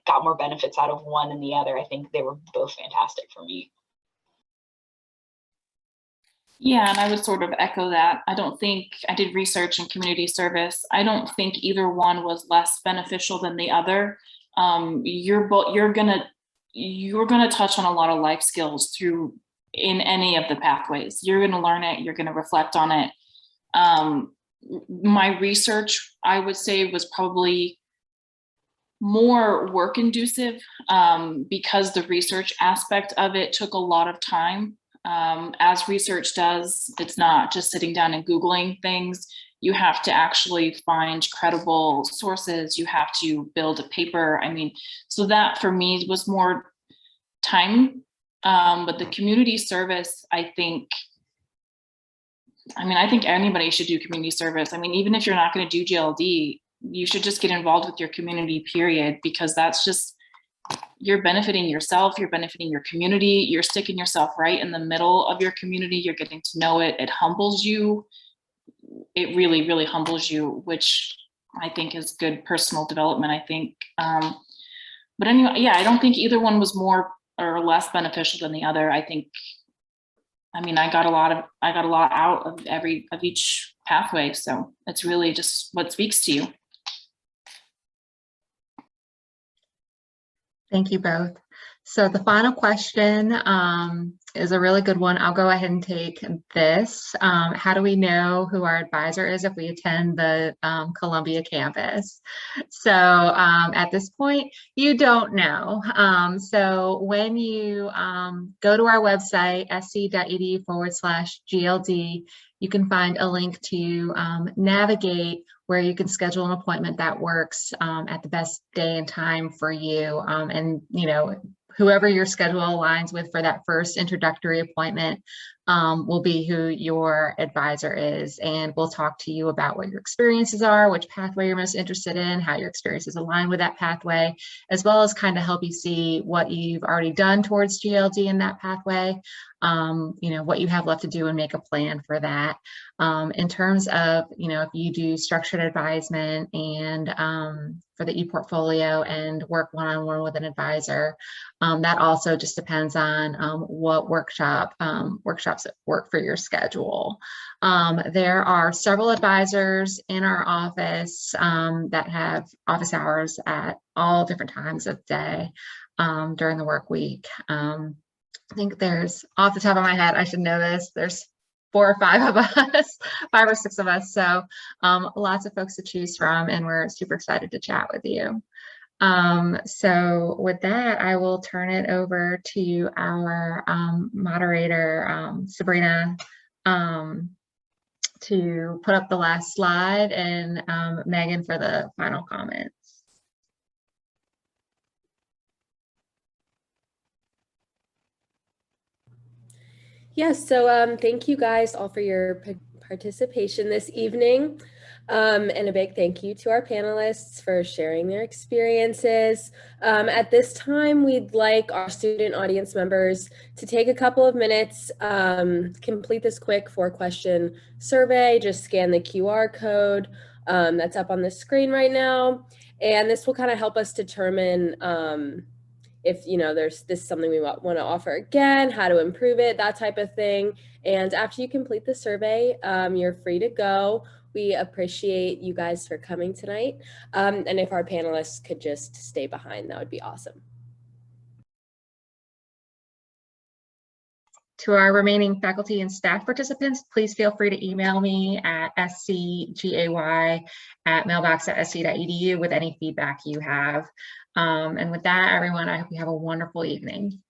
got more benefits out of one than the other. I think they were both fantastic for me. Yeah, and I would sort of echo that. I don't think, I did research in community service. I don't think either one was less beneficial than the other. You're gonna touch on a lot of life skills through in any of the pathways. You're gonna learn it, you're gonna reflect on it. My research, I would say, was probably more work inducive because the research aspect of it took a lot of time. As research does, it's not just sitting down and Googling things. You have to actually find credible sources. You have to build a paper. I mean, so that for me was more time. But the community service, I think anybody should do community service. I mean, even if you're not going to do GLD, you should just get involved with your community, period, because that's just, you're benefiting yourself, you're benefiting your community, you're sticking yourself right in the middle of your community, you're getting to know it, it humbles you. It really, really humbles you, which I think is good personal development, I think. But anyway, yeah, I don't think either one was more or less beneficial than the other. I got a lot out of each pathway. So it's really just what speaks to you. Thank you both. So the final question is a really good one. I'll go ahead and take this. How do we know who our advisor is if we attend the Columbia campus? So at this point, you don't know. So when you go to our website, sc.edu/GLD, you can find a link to navigate where you can schedule an appointment that works at the best day and time for you. And, you know, whoever your schedule aligns with for that first introductory appointment will be who your advisor is. And we'll talk to you about what your experiences are, which pathway you're most interested in, how your experiences align with that pathway, as well as kind of help you see what you've already done towards GLD in that pathway, you know, what you have left to do and make a plan for that. In terms of, you know, if you do structured advisement and for the e-portfolio and work one-on-one with an advisor, that also just depends on what workshops that work for your schedule. There are several advisors in our office that have office hours at all different times of day during the work week. I think there's, off the top of my head, I should know this, there's 4 or 5 of us, 5 or 6 of us. So lots of folks to choose from, and we're super excited to chat with you. So with that, I will turn it over to our moderator, Sabrina, to put up the last slide, and Megan for the final comments. Yes, so thank you guys all for your participation this evening. And a big thank you to our panelists for sharing their experiences. At this time, we'd like our student audience members to take a couple of minutes, complete this quick 4-question survey, just scan the QR code that's up on the screen right now. And this will kind of help us determine if, you know, this is something we want to offer again, how to improve it, that type of thing. And after you complete the survey, you're free to go. We appreciate you guys for coming tonight. And if our panelists could just stay behind, that would be awesome. To our remaining faculty and staff participants, please feel free to email me at scgay@mailbox.sc.edu with any feedback you have. And with that, everyone, I hope you have a wonderful evening.